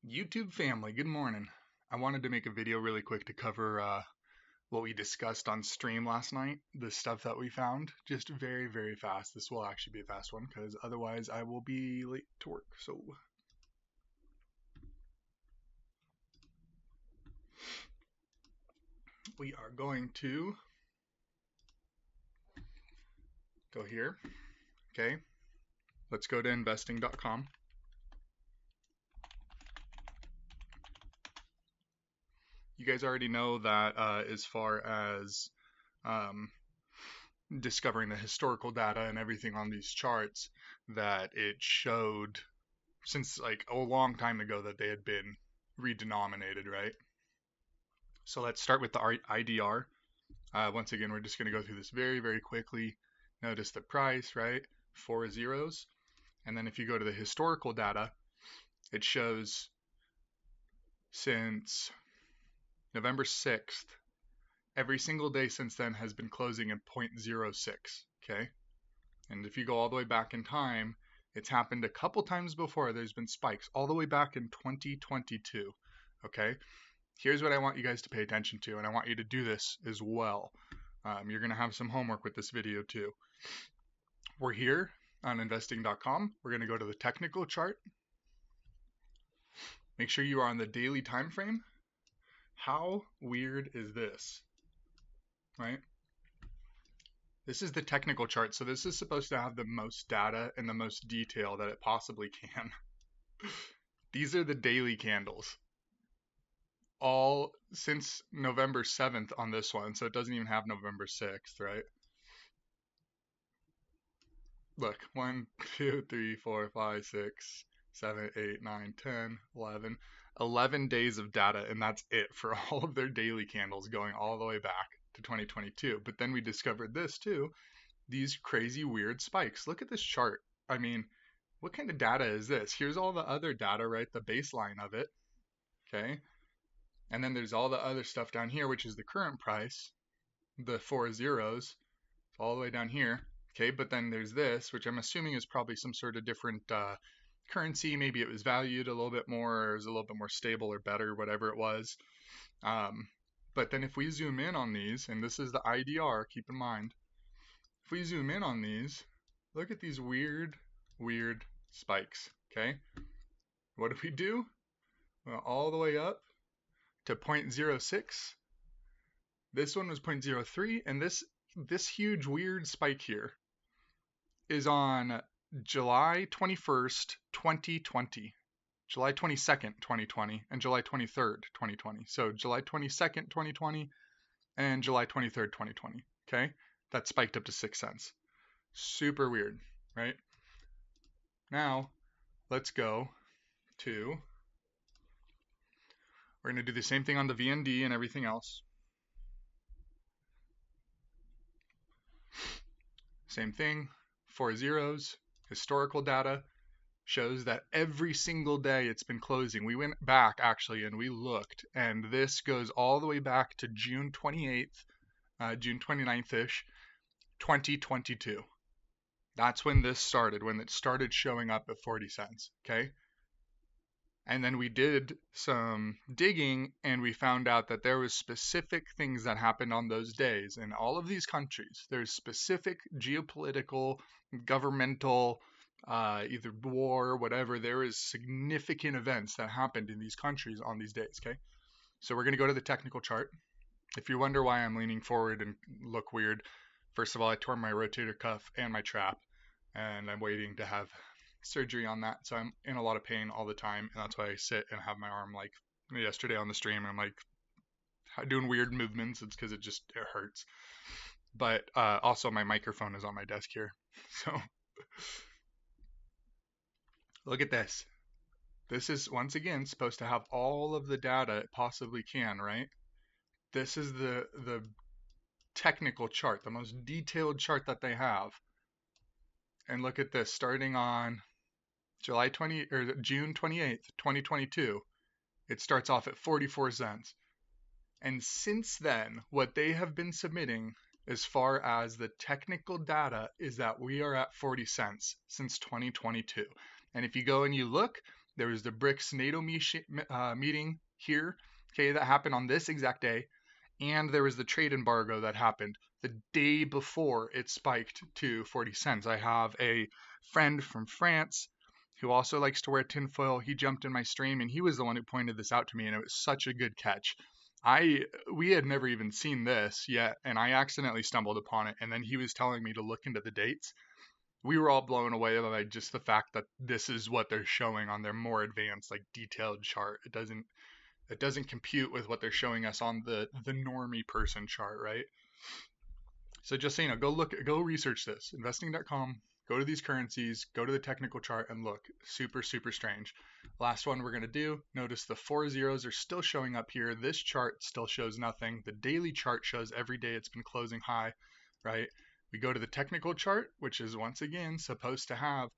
YouTube family, good morning. I wanted to make a video really quick to cover what we discussed on stream last night, the stuff that we found, just very, very fast. This will actually be a fast one because otherwise I will be late to work. So we are going to go here. Okay, let's go to investing.com. You guys already know that as far as um, discovering the historical data and everything on these charts, that it showed since like a long time ago that they had been redenominated, right? So let's start with the IDR. Once again, we're just going to go through this very, very quickly. Notice the price, right? 4 zeros. And then if you go to the historical data, it shows since November 6th, every single day since then has been closing at 0.06. Okay. And if you go all the way back in time, it's happened a couple times before. There's been spikes all the way back in 2022. Okay. Here's what I want you guys to pay attention to, and I want you to do this as well. You're going to have some homework with this video too. We're here on investing.com. We're going to go to the technical chart. Make sure you are on the daily time frame. How weird is this? Right? This is the technical chart, so this is supposed to have the most data and the most detail that it possibly can. These are the daily candles. All since November 7th on this one, so it doesn't even have November 6th, right? Look, 1, 2, 3, 4, 5, 6, 7, 8, 9, 10, 11. 11 days of data, and that's it for all of their daily candles going all the way back to 2022. But then we discovered this too, these crazy weird spikes. Look at this chart. I mean, what kind of data is this? Here's all the other data, right? The baseline of it. Okay. And then there's all the other stuff down here, which is the current price, the 4 zeros, all the way down here. Okay, but then there's this, which I'm assuming is probably some sort of different currency. Maybe it was valued a little bit more, or it was a little bit more stable or better, whatever it was. But then if we zoom in on these, and this is the IDR, keep in mind, if we zoom in on these, look at these weird, weird spikes. Okay, what did we do? Well, all the way up to 0.06. This one was 0.03, and this huge weird spike here is on July 21st, 2020, July 22nd, 2020, and July 23rd, 2020. So July 22nd, 2020, and July 23rd, 2020. Okay, that spiked up to 6 cents. Super weird, right? Now, let's go to, we're going to do the same thing on the VND and everything else. Same thing, 4 zeros, historical data shows that every single day it's been closing. We went back actually and we looked, and this goes all the way back to June 28th, June 29th-ish, 2022. That's when this started, when it started showing up at 40 cents, okay? And then we did some digging and we found out that there was specific things that happened on those days in all of these countries. There's specific geopolitical, governmental, either war, whatever. There is significant events that happened in these countries on these days, okay? So we're going to go to the technical chart. If you wonder why I'm leaning forward and look weird, first of all, I tore my rotator cuff and my trap, and I'm waiting to have surgery on that, so I'm in a lot of pain all the time, and that's why I sit and have my arm like yesterday on the stream. I'm like doing weird movements. It's because it hurts. But also my microphone is on my desk here, so look at this. This is once again supposed to have all of the data it possibly can, right? This is the technical chart, the most detailed chart that they have. And look at this, starting on July 20 or June 28th, 2022, it starts off at 44 cents. And since then, what they have been submitting as far as the technical data is that we are at 40 cents since 2022. And if you go and you look, There was the BRICS NATO meeting here, okay, that happened on this exact day. And there was the trade embargo that happened the day before it spiked to 40 cents. I have a friend from France who also likes to wear tinfoil. He jumped in my stream and he was the one who pointed this out to me, and it was such a good catch. We had never even seen this yet, and I accidentally stumbled upon it, and then he was telling me to look into the dates. We were all blown away by just the fact that this is what they're showing on their more advanced, like detailed chart. It doesn't compute with what they're showing us on the normie person chart, right? So just so you know, go research this. Investing.com, go to these currencies, go to the technical chart and look. Super, super strange. Last one we're going to do. Notice the 4 zeros are still showing up here. This chart still shows nothing. The daily chart shows every day it's been closing high, right? We go to the technical chart, which is once again supposed to have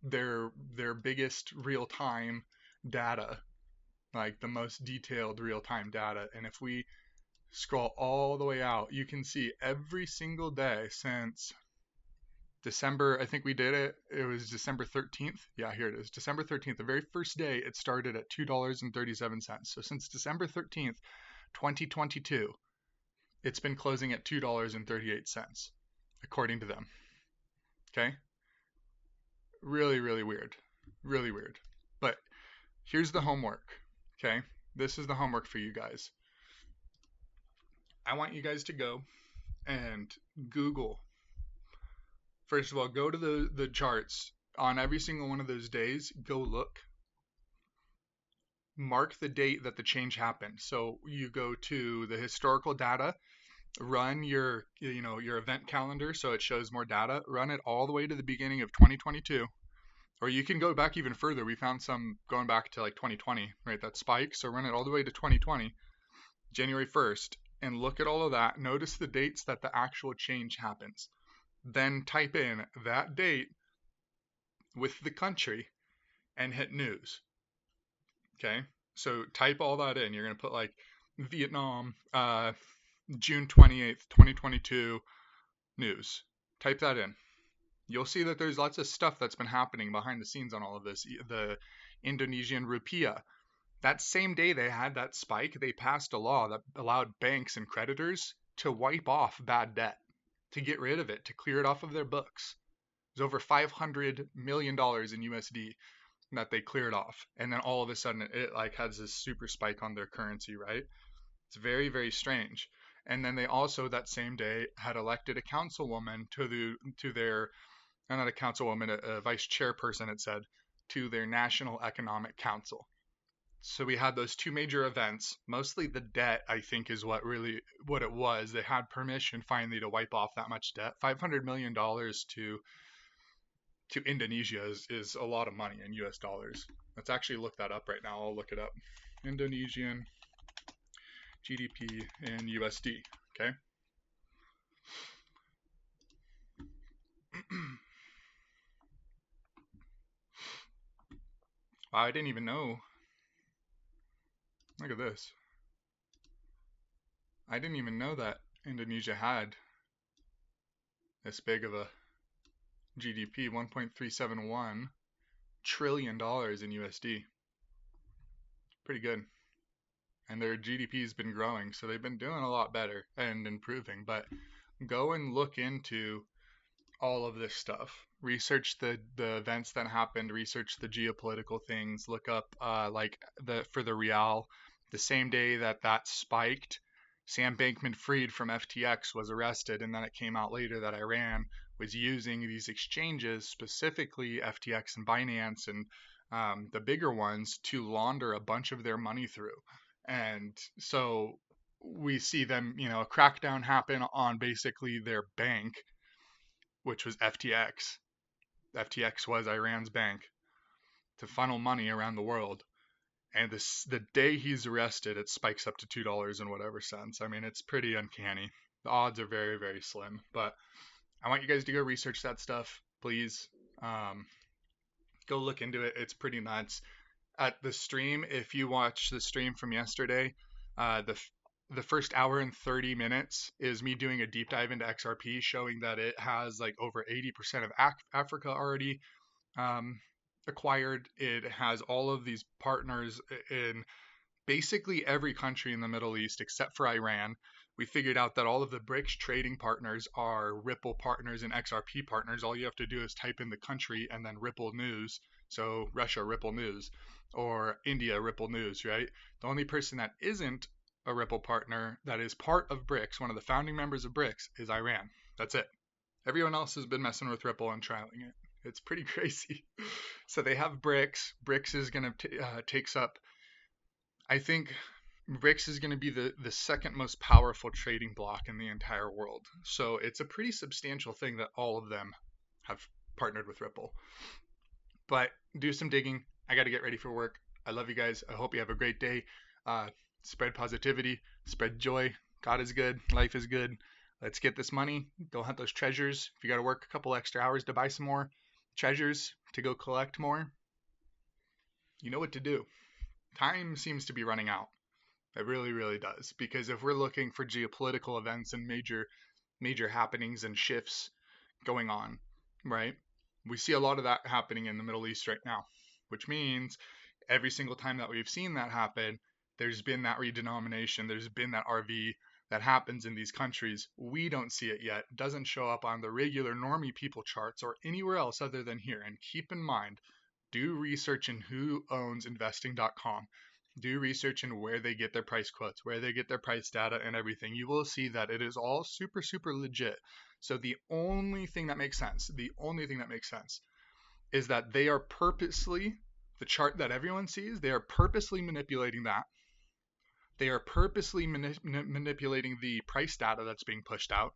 their biggest real-time data, like the most detailed real-time data. And if we scroll all the way out, you can see every single day since December, I think we did it. It was December 13th. Yeah, here it is. December 13th, the very first day, it started at $2.37. So since December 13th, 2022, it's been closing at $2.38, according to them. Okay? Really, really weird. Really weird. But here's the homework. Okay? This is the homework for you guys. I want you guys to go and Google. First of all, go to the charts on every single one of those days. Go look. Mark the date that the change happened. So you go to the historical data, run your event calendar so it shows more data. Run it all the way to the beginning of 2022. Or you can go back even further. We found some going back to like 2020, right? That spike. So run it all the way to 2020, January 1st, and look at all of that. Notice the dates that the actual change happens. Then type in that date with the country and hit news. Okay, so type all that in. You're going to put like Vietnam, June 28th, 2022 news. Type that in. You'll see that there's lots of stuff that's been happening behind the scenes on all of this. The Indonesian rupiah. That same day they had that spike, they passed a law that allowed banks and creditors to wipe off bad debt, to get rid of it, to clear it off of their books. There's over $500 million in USD that they cleared off. And then all of a sudden it like has this super spike on their currency, right? It's very, very strange. And then they also that same day had elected a councilwoman to their, not a councilwoman, a vice chairperson, it said, to their National Economic Council. So we had those two major events. Mostly the debt, I think, is what it was. They had permission finally to wipe off that much debt. $500 million to Indonesia is a lot of money in US dollars. Let's actually look that up right now. I'll look it up. Indonesian GDP in USD. Okay. Wow, I didn't even know. Look at this. I didn't even know that Indonesia had this big of a GDP, $1.371 trillion in USD. Pretty good. And their GDP has been growing, so they've been doing a lot better and improving. But go and look into all of this stuff. Research the events that happened. Research the geopolitical things. Look up for the real. The same day that spiked, Sam Bankman-Fried from FTX was arrested, and then it came out later that Iran was using these exchanges, specifically FTX and Binance and the bigger ones, to launder a bunch of their money through. And so we see them, a crackdown happen on basically their bank, which was FTX. FTX was Iran's bank to funnel money around the world. And the day he's arrested, it spikes up to $2 and whatever cents. I mean, it's pretty uncanny. The odds are very, very slim. But I want you guys to go research that stuff, please. Go look into it. It's pretty nuts. At the stream, if you watch the stream from yesterday, the first hour and 30 minutes is me doing a deep dive into XRP, showing that it has like over 80% of Africa already acquired. It has all of these partners in basically every country in the Middle East except for Iran. We figured out that all of the BRICS trading partners are Ripple partners and XRP partners. All you have to do is type in the country and then Ripple News. So Russia, Ripple News, or India, Ripple News, right? The only person that isn't a Ripple partner that is part of BRICS, one of the founding members of BRICS, is Iran. That's it. Everyone else has been messing with Ripple and trialing it. It's pretty crazy. So they have BRICS. BRICS is going to takes up, I think, BRICS is going to be the second most powerful trading bloc in the entire world. So it's a pretty substantial thing that all of them have partnered with Ripple. But do some digging. I got to get ready for work. I love you guys. I hope you have a great day. Spread positivity, spread joy. God is good. Life is good. Let's get this money. Go hunt those treasures. If you got to work a couple extra hours to buy some more treasures to go collect more, you know what to do. Time seems to be running out. It really, really does. Because if we're looking for geopolitical events and major happenings and shifts going on, right? We see a lot of that happening in the Middle East right now, which means every single time that we've seen that happen, there's been that redenomination, there's been that RV that happens in these countries. We don't see it yet. It doesn't show up on the regular normie people charts or anywhere else other than here. And keep in mind, do research in who owns investing.com. Do research in where they get their price quotes, where they get their price data and everything. You will see that it is all super, super legit. So the only thing that makes sense, is that they are purposely, the chart that everyone sees, they are purposely manipulating that. They are purposely manipulating the price data that's being pushed out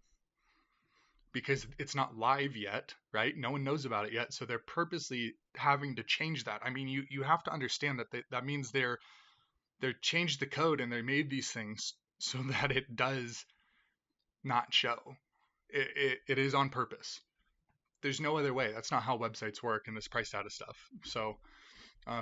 because it's not live yet, right? No one knows about it yet. So they're purposely having to change that. I mean, you have to understand that that means they're changed the code and they made these things so that it does not show. It is on purpose. There's no other way. That's not how websites work and this price data stuff. So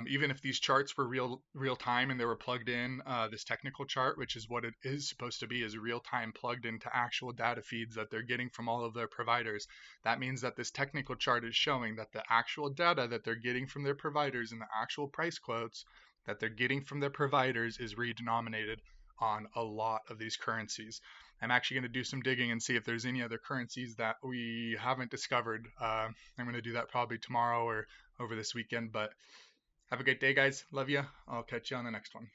even if these charts were real time and they were plugged in, this technical chart, which is what it is supposed to be, is real time plugged into actual data feeds that they're getting from all of their providers. That means that this technical chart is showing that the actual data that they're getting from their providers and the actual price quotes that they're getting from their providers is redenominated on a lot of these currencies. I'm actually going to do some digging and see if there's any other currencies that we haven't discovered. I'm going to do that probably tomorrow or over this weekend, but have a great day, guys. Love you. I'll catch you on the next one.